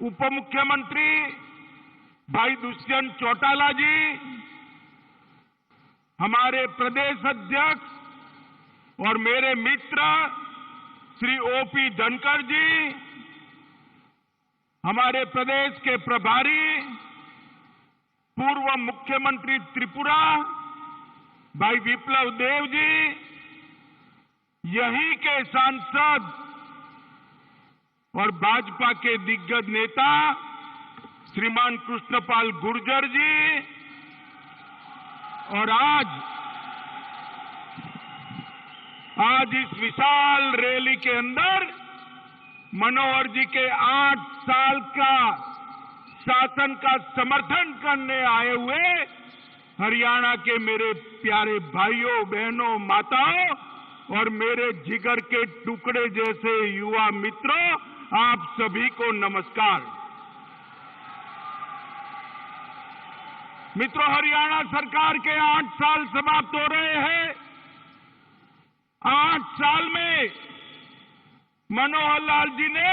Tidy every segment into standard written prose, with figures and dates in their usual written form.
उप मुख्यमंत्री भाई दुष्यंत चौटाला जी, हमारे प्रदेश अध्यक्ष और मेरे मित्र श्री ओपी धनखड़ जी, हमारे प्रदेश के प्रभारी पूर्व मुख्यमंत्री त्रिपुरा भाई विप्लव देव जी, यहीं के सांसद और भाजपा के दिग्गज नेता श्रीमान कृष्णपाल गुर्जर जी, और आज इस विशाल रैली के अंदर मनोहर जी के 8 साल का शासन का समर्थन करने आए हुए हरियाणा के मेरे प्यारे भाइयों बहनों माताओं और मेरे जिगर के टुकड़े जैसे युवा मित्रों, आप सभी को नमस्कार। मित्रों, हरियाणा सरकार के 8 साल समाप्त हो रहे हैं। 8 साल में मनोहर लाल जी ने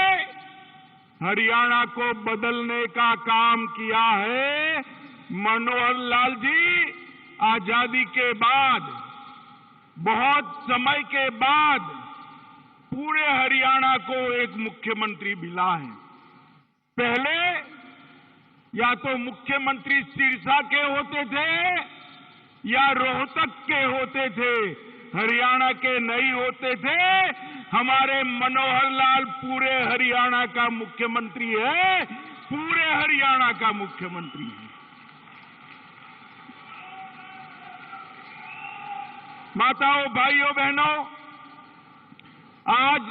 हरियाणा को बदलने का काम किया है। मनोहर लाल जी आजादी के बाद, बहुत समय के बाद पूरे हरियाणा को एक मुख्यमंत्री मिला है। पहले या तो मुख्यमंत्री सिरसा के होते थे या रोहतक के होते थे, हरियाणा के नहीं होते थे। हमारे मनोहर लाल पूरे हरियाणा का मुख्यमंत्री है, पूरे हरियाणा का मुख्यमंत्री है। माताओं, भाइयों, बहनों, आज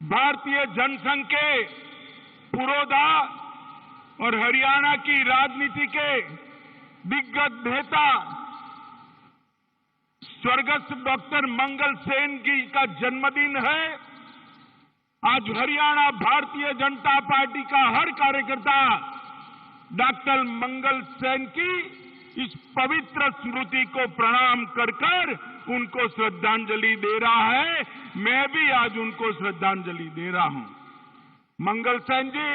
भारतीय जनसंघ के पुरोधा और हरियाणा की राजनीति के दिग्गज नेता स्वर्गस्थ डॉक्टर मंगल सेन जी का जन्मदिन है। आज हरियाणा भारतीय जनता पार्टी का हर कार्यकर्ता डॉक्टर मंगल सेन की इस पवित्र स्मृति को प्रणाम कर उनको श्रद्धांजलि दे रहा है। मैं भी आज उनको श्रद्धांजलि दे रहा हूं। मंगल सेन जी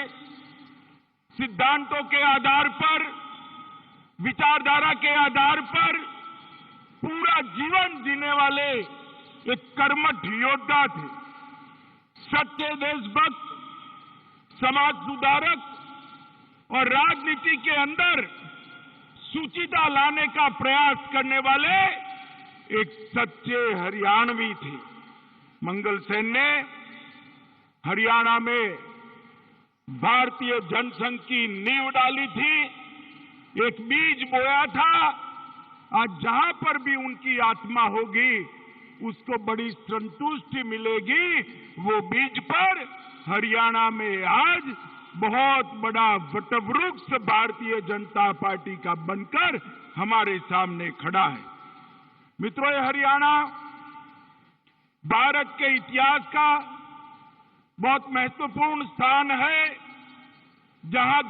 सिद्धांतों के आधार पर, विचारधारा के आधार पर पूरा जीवन जीने वाले एक कर्मठ योद्धा थे। सच्चे देशभक्त, समाज सुधारक और राजनीति के अंदर सुचिता लाने का प्रयास करने वाले एक सच्चे हरियाणवी थे। मंगल सेन ने हरियाणा में भारतीय जनसंघ की नींव डाली थी, एक बीज बोया था। आज जहां पर भी उनकी आत्मा होगी उसको बड़ी संतुष्टि मिलेगी। वो बीज पर हरियाणा में आज बहुत बड़ा वटवृक्ष भारतीय जनता पार्टी का बनकर हमारे सामने खड़ा है। मित्रों, ये हरियाणा भारत के इतिहास का बहुत महत्वपूर्ण स्थान है, जहां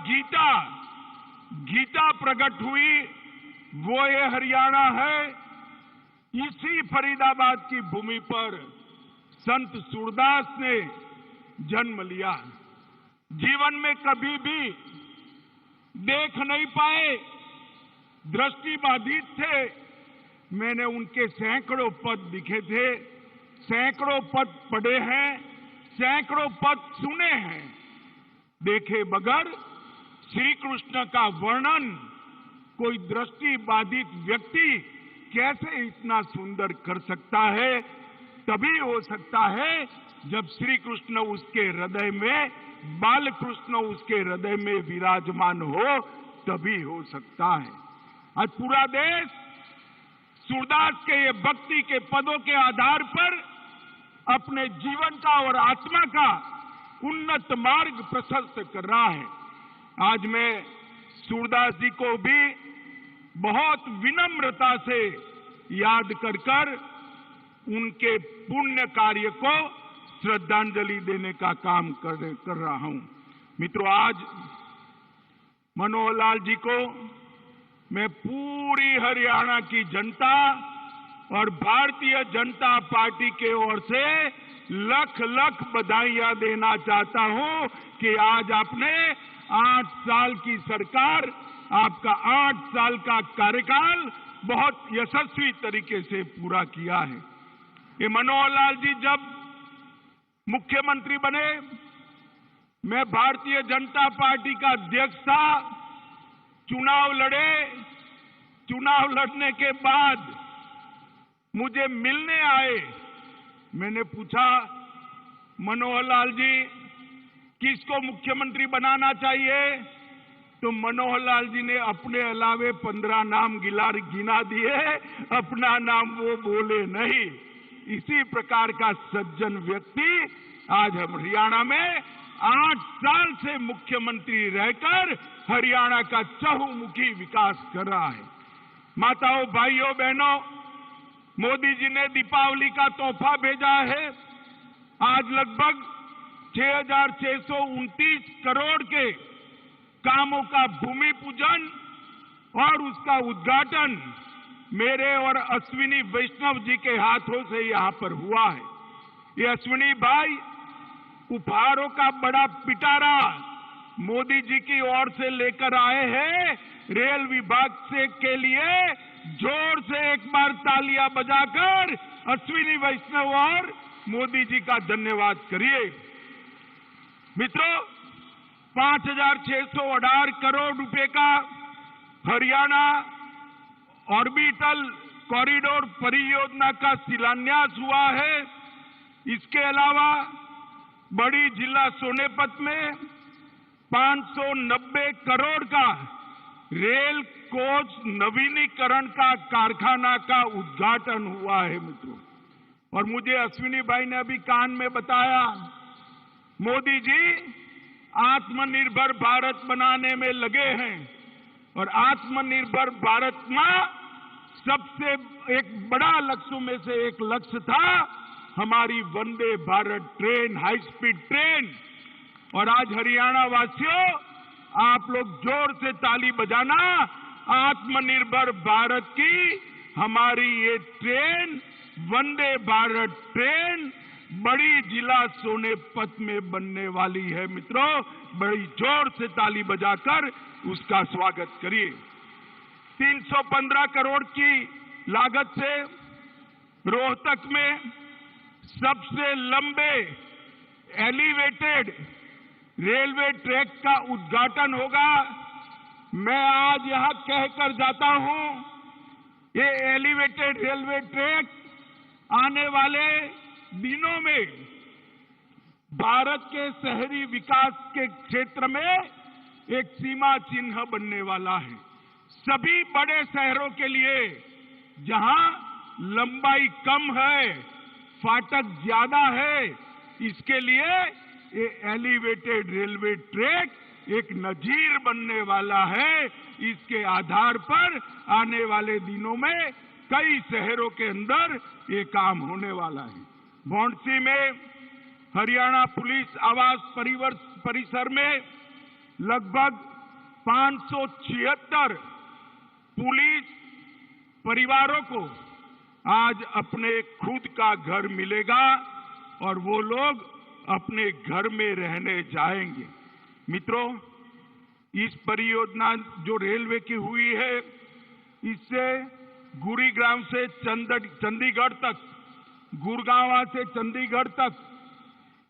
गीता प्रकट हुई, वो ये हरियाणा है। इसी फरीदाबाद की भूमि पर संत सूरदास ने जन्म लिया। जीवन में कभी भी देख नहीं पाए, दृष्टिबाधित थे। मैंने उनके सैकड़ों पद लिखे थे, सैकड़ों पद पढ़े हैं, सैकड़ों पद सुने हैं। देखे बगैर श्री कृष्ण का वर्णन कोई दृष्टिबाधित व्यक्ति कैसे इतना सुंदर कर सकता है? तभी हो सकता है जब श्री कृष्ण उसके हृदय में, बाल कृष्ण उसके हृदय में विराजमान हो, तभी हो सकता है। आज पूरा देश सूरदास के ये भक्ति के पदों के आधार पर अपने जीवन का और आत्मा का उन्नत मार्ग प्रशस्त कर रहा है। आज मैं सूरदास जी को भी बहुत विनम्रता से याद कर उनके पुण्य कार्य को श्रद्धांजलि देने का काम कर रहा हूं। मित्रों, आज मनोहर लाल जी को मैं पूरी हरियाणा की जनता और भारतीय जनता पार्टी के ओर से लख लख बधाइयां देना चाहता हूं कि आज आपने 8 साल की सरकार, आपका 8 साल का कार्यकाल बहुत यशस्वी तरीके से पूरा किया है। ये मनोहर लाल जी जब मुख्यमंत्री बने, मैं भारतीय जनता पार्टी का अध्यक्ष था, चुनाव लड़े। चुनाव लड़ने के बाद मुझे मिलने आए। मैंने पूछा, मनोहर लाल जी किसको मुख्यमंत्री बनाना चाहिए? तो मनोहर लाल जी ने अपने अलावे 15 नाम गिना दिए, अपना नाम वो बोले नहीं। इसी प्रकार का सज्जन व्यक्ति आज हम हरियाणा में 8 साल से मुख्यमंत्री रहकर हरियाणा का चहुमुखी विकास कर रहा है। माताओं, भाइयों, बहनों, मोदी जी ने दीपावली का तोहफा भेजा है। आज लगभग 6,629 करोड़ के कामों का भूमि पूजन और उसका उद्घाटन मेरे और अश्विनी वैष्णव जी के हाथों से यहां पर हुआ है। ये अश्विनी भाई उपहारों का बड़ा पिटारा मोदी जी की ओर से लेकर आए हैं। रेल विभाग से के लिए जोर से एक बार तालियां बजाकर अश्विनी वैष्णव और मोदी जी का धन्यवाद करिए। मित्रों, 5,618 करोड़ रुपए का हरियाणा ऑर्बिटल कॉरिडोर परियोजना का शिलान्यास हुआ है। इसके अलावा बड़ी जिला सोनेपत में 590 करोड़ का रेल कोच नवीनीकरण का कारखाना का उद्घाटन हुआ है मित्रों। और मुझे अश्विनी भाई ने अभी कान में बताया, मोदी जी आत्मनिर्भर भारत बनाने में लगे हैं और आत्मनिर्भर भारत में सबसे एक बड़ा लक्ष्यों में से एक लक्ष्य था हमारी Vande Bharat train, high speed train. और आज हरियाणा वासियों, आप लोग जोर से ताली बजाना, आत्मनिर्भर भारत की हमारी ये ट्रेन, वंदे भारत ट्रेन बड़ी जिला सोनेपत में बनने वाली है। मित्रों, बड़ी जोर से ताली बजाकर उसका स्वागत करिए। 315 करोड़ की लागत से रोहतक में सबसे लंबे एलिवेटेड रेलवे ट्रैक का उद्घाटन होगा। मैं आज यहां कहकर जाता हूं, ये एलिवेटेड रेलवे ट्रैक आने वाले दिनों में भारत के शहरी विकास के क्षेत्र में एक सीमा चिन्ह बनने वाला है। सभी बड़े शहरों के लिए जहां लंबाई कम है, फाटक ज्यादा है, इसके लिए ये एलिवेटेड रेलवे ट्रैक एक नजीर बनने वाला है। इसके आधार पर आने वाले दिनों में कई शहरों के अंदर ये काम होने वाला है। भौंडसी में हरियाणा पुलिस आवास परिसर में लगभग 576 पुलिस परिवारों को आज अपने खुद का घर मिलेगा और वो लोग अपने घर में रहने जाएंगे। मित्रों, इस परियोजना जो रेलवे की हुई है, इससे गुरुग्राम से चंडीगढ़ तक, गुड़गांव से चंडीगढ़ तक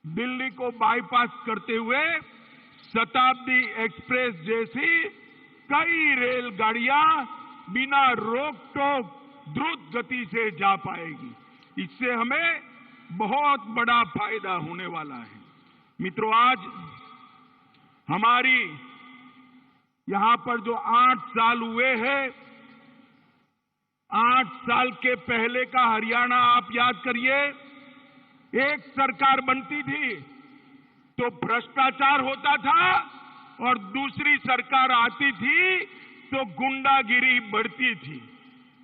दिल्ली को बाईपास करते हुए शताब्दी एक्सप्रेस जैसी कई रेलगाड़ियां बिना रोक टोक द्रुत गति से जा पाएगी। इससे हमें बहुत बड़ा फायदा होने वाला है। मित्रों, आज हमारी यहां पर जो 8 साल हुए हैं, 8 साल के पहले का हरियाणा आप याद करिए। एक सरकार बनती थी तो भ्रष्टाचार होता था और दूसरी सरकार आती थी तो गुंडागिरी बढ़ती थी।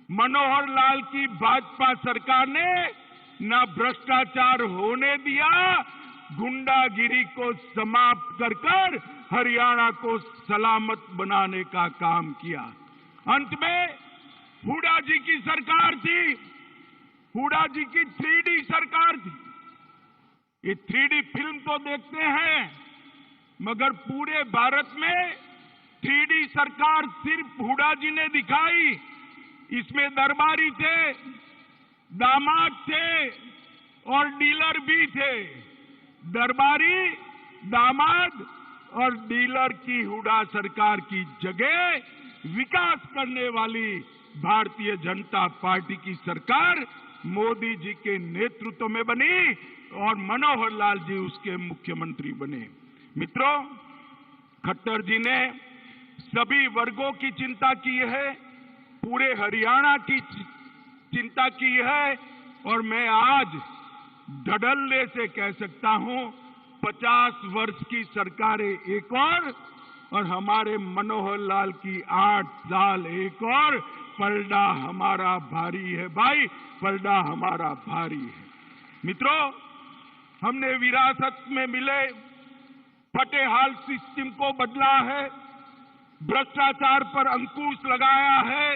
मनोहर लाल की भाजपा सरकार ने न भ्रष्टाचार होने दिया, गुंडागिरी को समाप्त कर कर हरियाणा को सलामत बनाने का काम किया। अंत में हुड्डा जी की सरकार थी, हुड्डा जी की 3D सरकार थी। ये 3D फिल्म तो देखते हैं, मगर पूरे भारत में 3D सरकार सिर्फ हुड्डा जी ने दिखाई। इसमें दरबारी थे, दामाद थे और डीलर भी थे। दरबारी, दामाद और डीलर की हुड्डा सरकार की जगह विकास करने वाली भारतीय जनता पार्टी की सरकार मोदी जी के नेतृत्व में बनी और मनोहर लाल जी उसके मुख्यमंत्री बने। मित्रों, खट्टर जी ने सभी वर्गों की चिंता की है, पूरे हरियाणा की चिंता की है और मैं आज धड़ल्ले से कह सकता हूं 50 वर्ष की सरकारें एक और हमारे मनोहर लाल की 8 साल एक और, पलड़ा हमारा भारी है भाई, पलड़ा हमारा भारी है। मित्रों, हमने विरासत में मिले फटेहाल सिस्टम को बदला है, भ्रष्टाचार पर अंकुश लगाया है,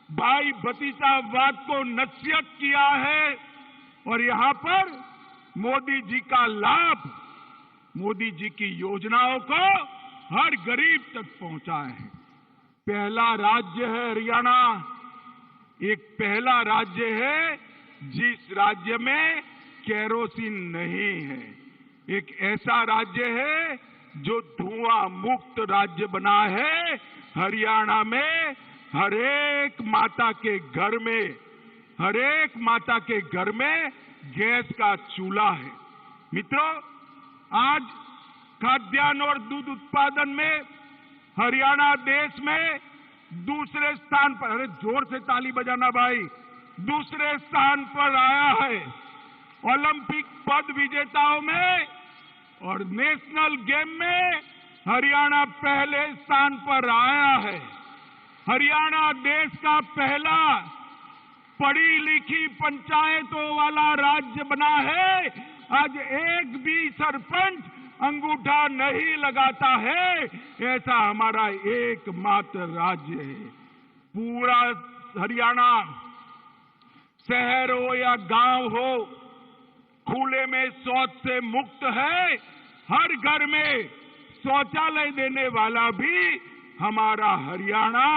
भाई भतीजावाद को नसीहत किया है और यहां पर मोदी जी का लाभ, मोदी जी की योजनाओं को हर गरीब तक पहुंचा है। पहला राज्य है हरियाणा, एक पहला राज्य है जिस राज्य में केरोसिन नहीं है, एक ऐसा राज्य है जो धुआं मुक्त राज्य बना है। हरियाणा में हरेक माता के घर में गैस का चूल्हा है। मित्रों, आज खाद्यान्न और दूध उत्पादन में हरियाणा देश में दूसरे स्थान पर, अरे जोर से ताली बजाना भाई, दूसरे स्थान पर आया है। ओलंपिक पद विजेताओं में और नेशनल गेम में हरियाणा पहले स्थान पर आया है। हरियाणा देश का पहला पढ़ी लिखी पंचायतों वाला राज्य बना है। आज एक भी सरपंच अंगूठा नहीं लगाता है, ऐसा हमारा एकमात्र राज्य है। पूरा हरियाणा, शहर हो या गांव हो, खुले में शौच से मुक्त है। हर घर में शौचालय देने वाला भी हमारा हरियाणा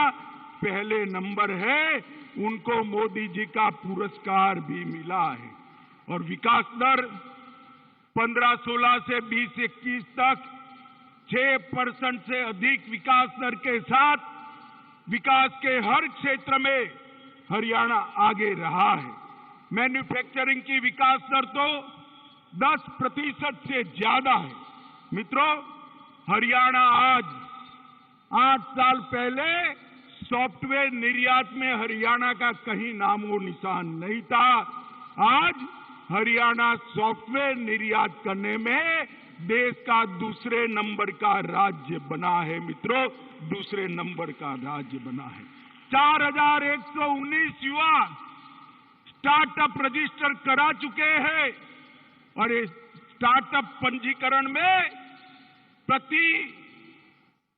पहले नंबर है। उनको मोदी जी का पुरस्कार भी मिला है। और विकास दर 15-16 से 20-21 तक 6% से अधिक विकास दर के साथ विकास के हर क्षेत्र में हरियाणा आगे रहा है। मैन्युफैक्चरिंग की विकास दर तो 10% से ज्यादा है। मित्रों, हरियाणा आज 8 साल पहले सॉफ्टवेयर निर्यात में हरियाणा का कहीं नामो निशान नहीं था। आज हरियाणा सॉफ्टवेयर निर्यात करने में देश का दूसरे नंबर का राज्य बना है। मित्रों, दूसरे नंबर का राज्य बना है। 4119 युवा स्टार्टअप रजिस्टर करा चुके हैं और इस स्टार्टअप पंजीकरण में प्रति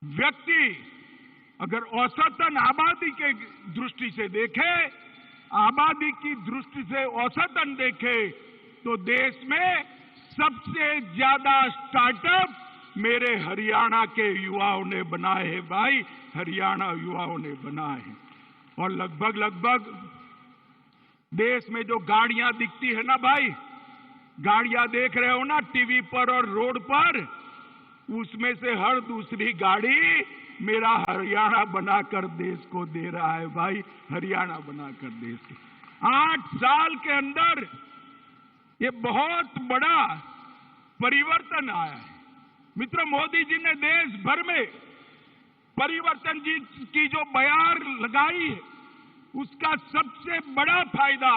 व्यक्ति अगर औसतन आबादी के दृष्टि से देखे, आबादी की दृष्टि से औसतन देखे तो देश में सबसे ज्यादा स्टार्टअप मेरे हरियाणा के युवाओं ने बनाए हैं भाई, हरियाणा युवाओं ने बनाए हैं। और लगभग देश में जो गाड़ियां दिखती है ना भाई, गाड़ियां देख रहे हो ना टीवी पर और रोड पर, उसमें से हर दूसरी गाड़ी मेरा हरियाणा बनाकर देश को दे रहा है भाई, हरियाणा बनाकर देश को। 8 साल के अंदर ये बहुत बड़ा परिवर्तन आया है। मित्रों, मोदी जी ने देश भर में परिवर्तन जी की जो बयार लगाई है, उसका सबसे बड़ा फायदा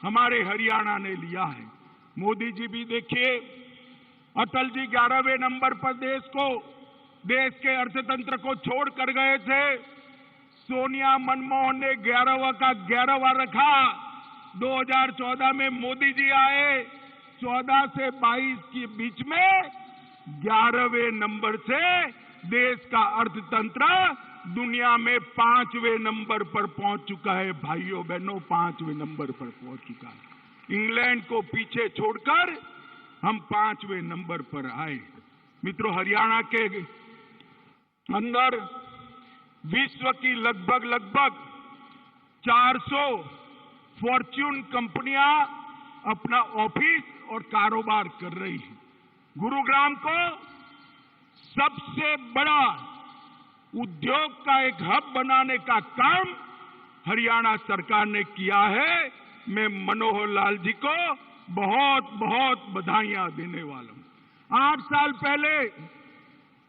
हमारे हरियाणा ने लिया है। मोदी जी भी देखिए, अटल जी 11वें नंबर पर देश के अर्थतंत्र को छोड़ कर गए थे। सोनिया मनमोहन ने 11वां का 11वां रखा। 2014 में मोदी जी आए, 14 से 22 के बीच में 11वें नंबर से देश का अर्थतंत्र दुनिया में 5वें नंबर पर पहुंच चुका है। भाइयों बहनों, 5वें नंबर पर पहुंच चुका है। इंग्लैंड को पीछे छोड़कर हम 5वें नंबर पर आए। मित्रों, हरियाणा के अंदर विश्व की लगभग 400 फॉर्च्यून कंपनियां अपना ऑफिस और कारोबार कर रही हैं। गुरुग्राम को सबसे बड़ा उद्योग का एक हब बनाने का काम हरियाणा सरकार ने किया है। मैं मनोहर लाल जी को बहुत बहुत बधाइयां देने वाला हूं। 8 साल पहले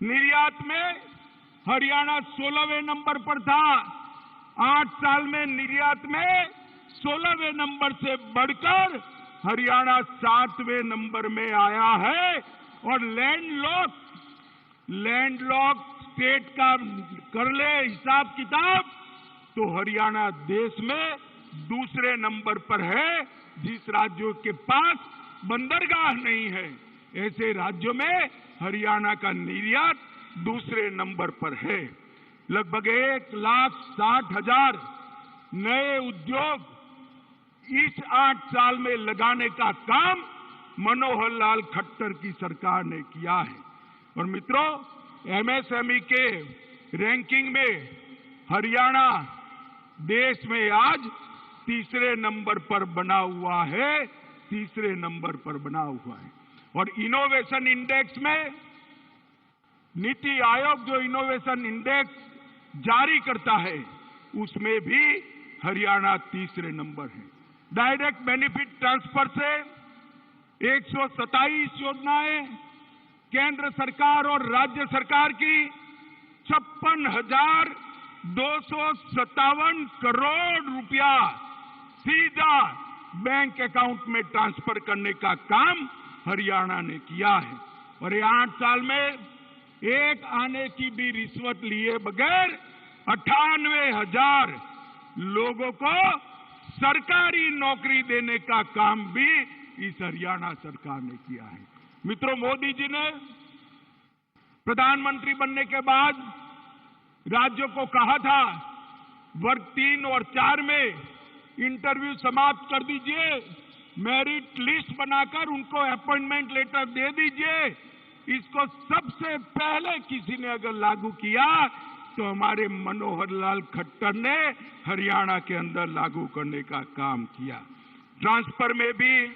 निर्यात में हरियाणा 16वें नंबर पर था। 8 साल में निर्यात में 16वें नंबर से बढ़कर हरियाणा 7वें नंबर में आया है। और लैंडलॉक स्टेट का कर ले हिसाब किताब तो हरियाणा देश में दूसरे नंबर पर है। जिस राज्यों के पास बंदरगाह नहीं है, ऐसे राज्यों में हरियाणा का निर्यात दूसरे नंबर पर है। लगभग 1,60,000 नए उद्योग इस 8 साल में लगाने का काम मनोहर लाल खट्टर की सरकार ने किया है। और मित्रों, एमएसएमई के रैंकिंग में हरियाणा देश में आज तीसरे नंबर पर बना हुआ है। तीसरे नंबर पर बना हुआ है। और इनोवेशन इंडेक्स में नीति आयोग जो इनोवेशन इंडेक्स जारी करता है, उसमें भी हरियाणा तीसरे नंबर है। डायरेक्ट बेनिफिट ट्रांसफर से 127 योजनाएं केंद्र सरकार और राज्य सरकार की 56,257 करोड़ रुपया सीधा बैंक अकाउंट में ट्रांसफर करने का काम हरियाणा ने किया है। और ये 8 साल में एक आने की भी रिश्वत लिए बगैर 98,000 लोगों को सरकारी नौकरी देने का काम भी इस हरियाणा सरकार ने किया है। मित्रों, मोदी जी ने प्रधानमंत्री बनने के बाद राज्यों को कहा था, वर्ग 3 और 4 में इंटरव्यू समाप्त कर दीजिए, मेरिट लिस्ट बनाकर उनको अपॉइंटमेंट लेटर दे दीजिए। इसको सबसे पहले किसी ने अगर लागू किया तो हमारे मनोहर लाल खट्टर ने हरियाणा के अंदर लागू करने का काम किया। ट्रांसफर में भी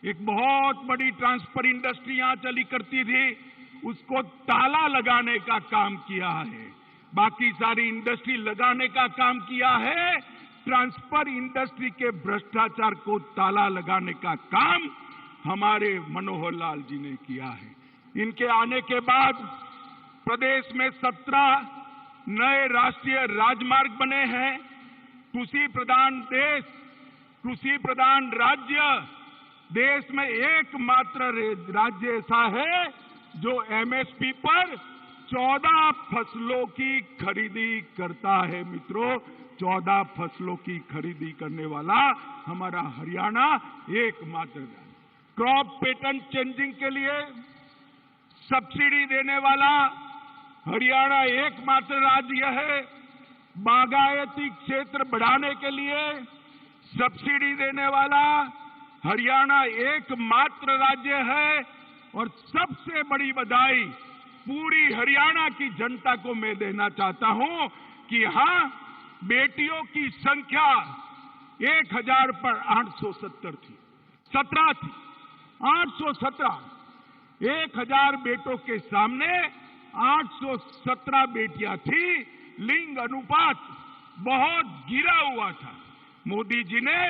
एक बहुत बड़ी ट्रांसफर इंडस्ट्री यहां चली करती थी, उसको ताला लगाने का काम किया है। बाकी सारी इंडस्ट्री लगाने का काम किया है। ट्रांसफर इंडस्ट्री के भ्रष्टाचार को ताला लगाने का काम हमारे मनोहर लाल जी ने किया है। इनके आने के बाद प्रदेश में 17 नए राष्ट्रीय राजमार्ग बने हैं। कृषि प्रधान देश, कृषि प्रधान राज्य, देश में एकमात्र राज्य ऐसा है जो एमएसपी पर 14 फसलों की खरीदी करता है। मित्रों, 14 फसलों की खरीदी करने वाला हमारा हरियाणा एकमात्र राज्य। क्रॉप पैटर्न चेंजिंग के लिए सब्सिडी देने वाला हरियाणा एकमात्र राज्य है। बागायती क्षेत्र बढ़ाने के लिए सब्सिडी देने वाला हरियाणा एकमात्र राज्य है। और सबसे बड़ी बधाई पूरी हरियाणा की जनता को मैं देना चाहता हूं कि यहां बेटियों की संख्या 1000 पर 870 थी, 17 थी, 817। 1000 बेटों के सामने 817 बेटियां थी। लिंग अनुपात बहुत गिरा हुआ था। मोदी जी ने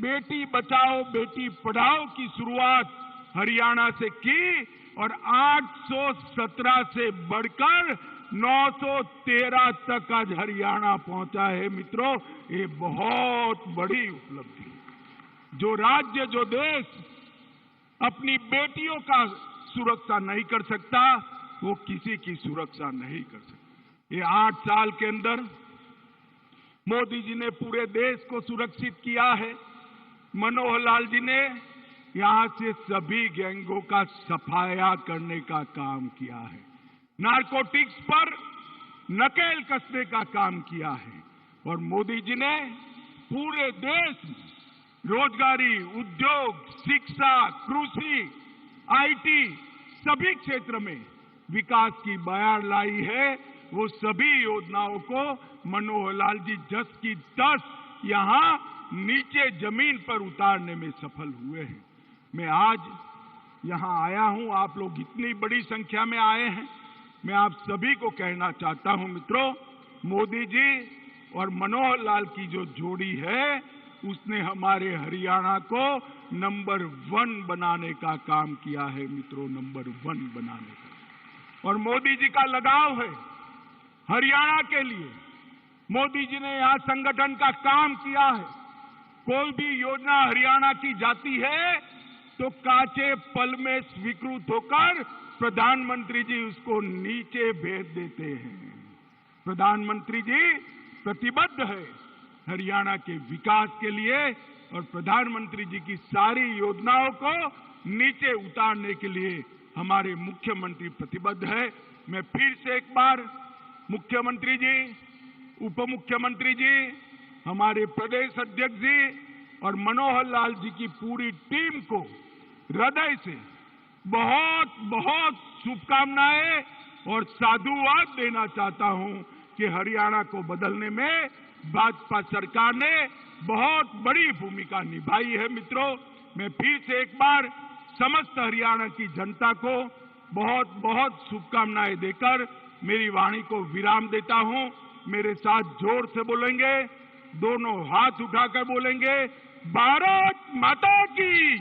बेटी बचाओ बेटी पढ़ाओ की शुरुआत हरियाणा से की और 817 से बढ़कर 913 तक आज हरियाणा पहुंचा है। मित्रों, ये बहुत बड़ी उपलब्धि है। जो राज्य, जो देश अपनी बेटियों का सुरक्षा नहीं कर सकता, वो किसी की सुरक्षा नहीं कर सकता। ये 8 साल के अंदर मोदी जी ने पूरे देश को सुरक्षित किया है। मनोहर लाल जी ने यहां से सभी गैंगों का सफाया करने का काम किया है। नारकोटिक्स पर नकेल कसने का काम किया है। और मोदी जी ने पूरे देश में रोजगारी, उद्योग, शिक्षा, कृषि आईटी, सभी क्षेत्र में विकास की बयार लाई है। वो सभी योजनाओं को मनोहर लाल जी 10 की 10 यहां नीचे जमीन पर उतारने में सफल हुए हैं। मैं आज यहां आया हूं, आप लोग इतनी बड़ी संख्या में आए हैं। मैं आप सभी को कहना चाहता हूं मित्रों, मोदी जी और मनोहर लाल की जो जोड़ी है उसने हमारे हरियाणा को नंबर 1 बनाने का काम किया है मित्रों, नंबर 1 बनाने का। और मोदी जी का लगाव है हरियाणा के लिए। मोदी जी ने यहां संगठन का काम किया है। कोई भी योजना हरियाणा की जाती है तो कांचे पल में स्वीकृत होकर प्रधानमंत्री जी उसको नीचे भेज देते हैं। प्रधानमंत्री जी प्रतिबद्ध है हरियाणा के विकास के लिए और प्रधानमंत्री जी की सारी योजनाओं को नीचे उतारने के लिए हमारे मुख्यमंत्री प्रतिबद्ध है। मैं फिर से एक बार मुख्यमंत्री जी, उप मुख्यमंत्री जी, हमारे प्रदेश अध्यक्ष जी और मनोहर लाल जी की पूरी टीम को हृदय से बहुत बहुत शुभकामनाएं और साधुवाद देना चाहता हूं कि हरियाणा को बदलने में भाजपा सरकार ने बहुत बड़ी भूमिका निभाई है। मित्रों, मैं फिर से एक बार समस्त हरियाणा की जनता को बहुत बहुत शुभकामनाएं देकर मेरी वाणी को विराम देता हूं। मेरे साथ जोर से बोलेंगे, दोनों हाथ उठाकर बोलेंगे, भारत माता की।